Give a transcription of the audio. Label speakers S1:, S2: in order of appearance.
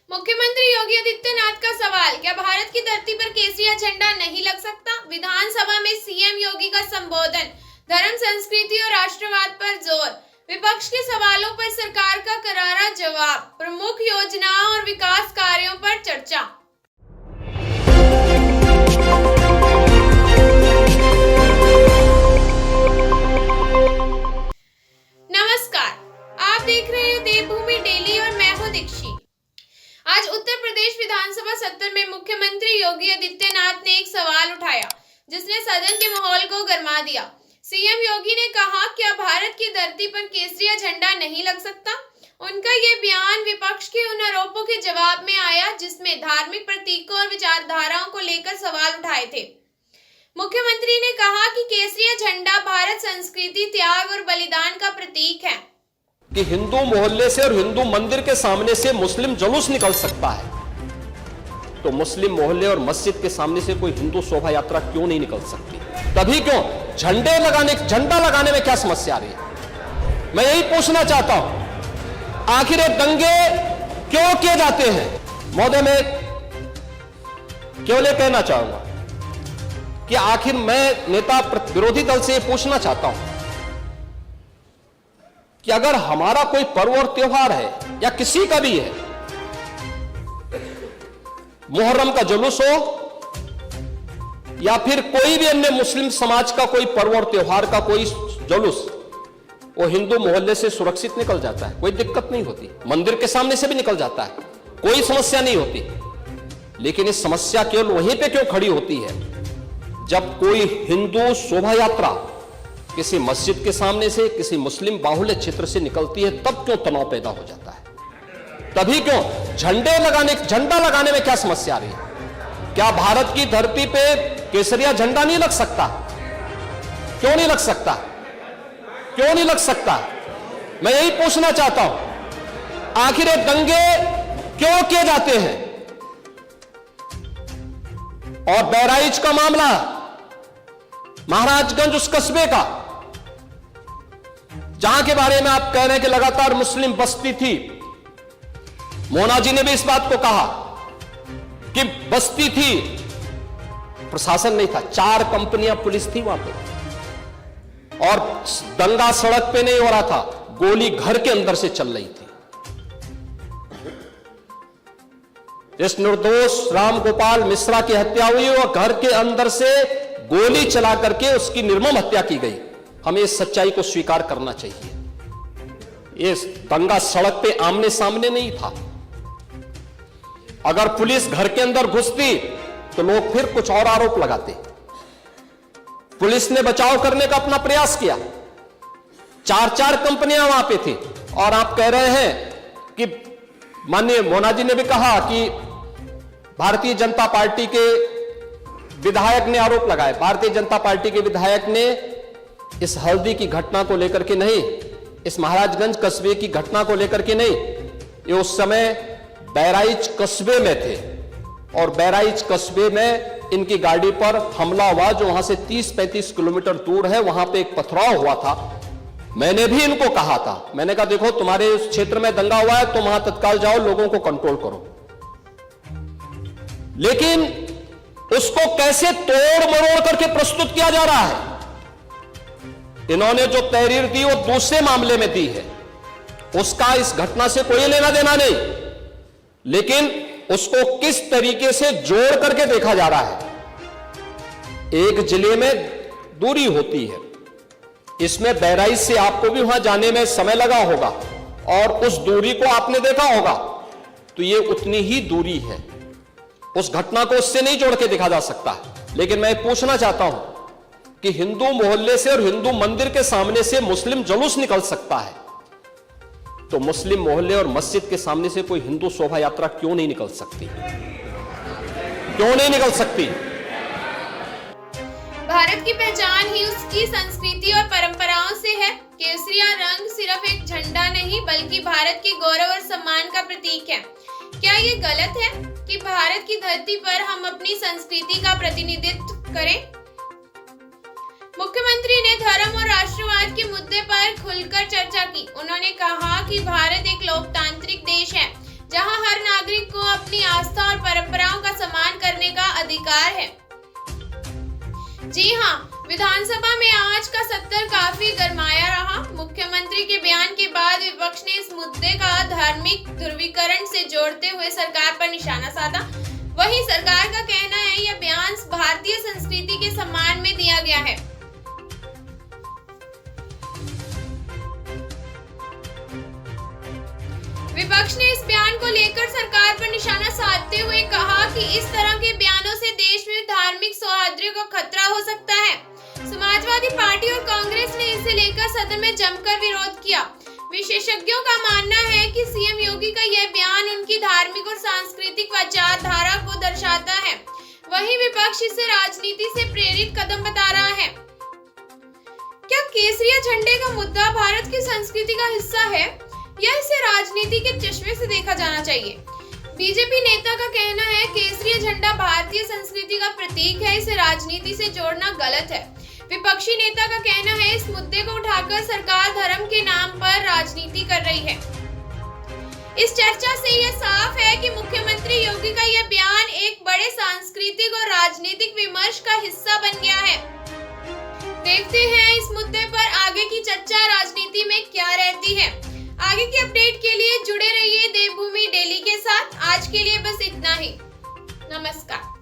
S1: मुख्यमंत्री योगी आदित्यनाथ का सवाल, क्या भारत की धरती पर केसरिया झंडा नहीं लग सकता? विधानसभा में सीएम योगी का संबोधन, धर्म, संस्कृति और राष्ट्रवाद पर जोर। विपक्ष के सवालों पर सरकार का करारा जवाब। प्रमुख योजनाओं और विकास कार्यों पर चर्चा। नमस्कार, आप देख रहे हैं देवभूमि डेली और मैं हूं दीक्षित। आज उत्तर प्रदेश विधानसभा सत्र में मुख्यमंत्री योगी आदित्यनाथ ने एक सवाल उठाया जिसने सदन के माहौल को गरमा दिया। सीएम योगी ने कहा, क्या भारत की धरती पर केसरिया झंडा नहीं लग सकता? उनका ये बयान विपक्ष के उन आरोपों के जवाब में आया जिसमें धार्मिक प्रतीकों और विचारधाराओं को लेकर सवाल उठाए थे। मुख्यमंत्री ने कहा कि केसरिया झंडा भारत संस्कृति, त्याग और बलिदान का प्रतीक है
S2: कि हिंदू मोहल्ले से और हिंदू मंदिर के सामने से मुस्लिम जुलूस निकल सकता है, तो मुस्लिम मोहल्ले और मस्जिद के सामने से कोई हिंदू शोभा यात्रा क्यों नहीं निकल सकती? तभी क्यों झंडा लगाने में क्या समस्या आ रही है? मैं यही पूछना चाहता हूं, आखिर ये दंगे क्यों किए जाते हैं? महोदय, मैं केवल ये कहना चाहूंगा कि आखिर मैं नेता विरोधी दल से ये पूछना चाहता हूं कि अगर हमारा कोई पर्व और त्योहार है या किसी का भी है, मुहर्रम का जुलूस हो या फिर कोई भी अन्य मुस्लिम समाज का कोई पर्व और त्योहार का कोई जुलूस, वो हिंदू मोहल्ले से सुरक्षित निकल जाता है, कोई दिक्कत नहीं होती। मंदिर के सामने से भी निकल जाता है, कोई समस्या नहीं होती। लेकिन ये समस्या केवल वहीं पे क्यों खड़ी होती है जब कोई हिंदू शोभा यात्रा किसी मस्जिद के सामने से, किसी मुस्लिम बाहुल्य क्षेत्र से निकलती है, तब क्यों तनाव पैदा हो जाता है? तभी क्यों झंडा लगाने में क्या समस्या आ रही है? क्या भारत की धरती पे केसरिया झंडा नहीं लग सकता? क्यों नहीं लग सकता? क्यों नहीं लग सकता? मैं यही पूछना चाहता हूं, आखिर ये दंगे क्यों किए जाते हैं? और बहराइच का मामला, महाराजगंज उस कस्बे का, जहां के बारे में आप कह रहे हैं कि लगातार मुस्लिम बस्ती थी। मोना जी ने भी इस बात को कहा कि बस्ती थी, प्रशासन नहीं था, 4 कंपनियां पुलिस थी वहां पे, और दंगा सड़क पे नहीं हो रहा था, गोली घर के अंदर से चल रही थी। इस निर्दोष राम गोपाल मिश्रा की हत्या हुई और घर के अंदर से गोली चला करके उसकी निर्मम हत्या की गई। हमें इस सच्चाई को स्वीकार करना चाहिए। ये दंगा सड़क पे आमने सामने नहीं था। अगर पुलिस घर के अंदर घुसती तो लोग फिर कुछ और आरोप लगाते। पुलिस ने बचाव करने का अपना प्रयास किया, 4 कंपनियां वहां पे थी, और आप कह रहे हैं कि माननीय मोना जी ने भी कहा कि भारतीय जनता पार्टी के विधायक ने आरोप लगाए। भारतीय जनता पार्टी के विधायक ने इस हल्दी की घटना को लेकर के नहीं, इस महाराजगंज कस्बे की घटना को लेकर के नहीं, ये उस समय बहराइच कस्बे में थे, और बहराइच कस्बे में इनकी गाड़ी पर हमला हुआ, जो वहां से 30-35 किलोमीटर दूर है। वहां पे एक पथराव हुआ था। मैंने भी इनको कहा था, मैंने कहा देखो, तुम्हारे उस क्षेत्र में दंगा हुआ है, तुम वहां तत्काल जाओ, लोगों को कंट्रोल करो। लेकिन उसको कैसे तोड़ मरोड़ करके प्रस्तुत किया जा रहा है? इन्होंने जो तहरीर दी वो दूसरे मामले में दी है, उसका इस घटना से कोई लेना देना नहीं, लेकिन उसको किस तरीके से जोड़ करके देखा जा रहा है। एक जिले में दूरी होती है, इसमें बहराइच से आपको भी वहां जाने में समय लगा होगा, और उस दूरी को आपने देखा होगा, तो ये उतनी ही दूरी है। उस घटना को उससे नहीं जोड़ के देखा जा सकता। लेकिन मैं पूछना चाहता हूं कि हिंदू मोहल्ले से और हिंदू मंदिर के सामने से मुस्लिम जुलूस निकल सकता है, तो मुस्लिम मोहल्ले और मस्जिद के सामने से कोई हिंदू शोभा यात्रा क्यों नहीं निकल सकती? क्यों नहीं निकल सकती?
S1: भारत की पहचान ही उसकी संस्कृति और परंपराओं से है। केसरिया रंग सिर्फ एक झंडा नहीं बल्कि भारत के गौरव और सम्मान का प्रतीक है। क्या ये गलत है कि भारत की धरती पर हम अपनी संस्कृति का प्रतिनिधित्व करें? मुख्यमंत्री ने धर्म और राष्ट्रवाद के मुद्दे पर खुलकर चर्चा की। उन्होंने कहा कि भारत एक लोकतांत्रिक देश है, जहां हर नागरिक को अपनी आस्था और परंपराओं का सम्मान करने का अधिकार है। जी हां, विधानसभा में आज का सत्र काफी गरमाया रहा। मुख्यमंत्री के बयान के बाद विपक्ष ने इस मुद्दे का धार्मिक ध्रुवीकरण से जोड़ते हुए सरकार पर निशाना साधा। वहीं सरकार का कहना है यह बयान भारतीय संस्कृति के सम्मान में दिया गया है। विपक्ष ने इस बयान को लेकर सरकार पर निशाना साधते हुए कहा कि इस तरह के बयानों से देश में धार्मिक सौहार्द को खतरा हो सकता है। समाजवादी पार्टी और कांग्रेस ने इसे लेकर सदन में जमकर विरोध किया। विशेषज्ञों का मानना है कि सीएम योगी का यह बयान उनकी धार्मिक और सांस्कृतिक विचारधारा को दर्शाता है। वहीं विपक्ष इसे राजनीति से प्रेरित कदम बता रहा है। क्या केसरिया झंडे का मुद्दा भारत की संस्कृति का हिस्सा है या इसे राजनीति के चश्मे से देखा जाना चाहिए? बीजेपी नेता का कहना है केसरिया झंडा भारतीय संस्कृति का प्रतीक है, इसे राजनीति से जोड़ना गलत है। विपक्षी नेता का कहना है इस मुद्दे को उठाकर सरकार धर्म के नाम पर राजनीति कर रही है। इस चर्चा से यह साफ है कि मुख्यमंत्री योगी का यह बयान एक बड़े सांस्कृतिक और राजनीतिक विमर्श का हिस्सा बन गया है। देखते हैं इस मुद्दे पर आगे की चर्चा राजनीति में क्या रहती है। आगे की अपडेट के लिए जुड़े रहिए देवभूमि डेली के साथ। आज के लिए बस इतना ही। नमस्कार।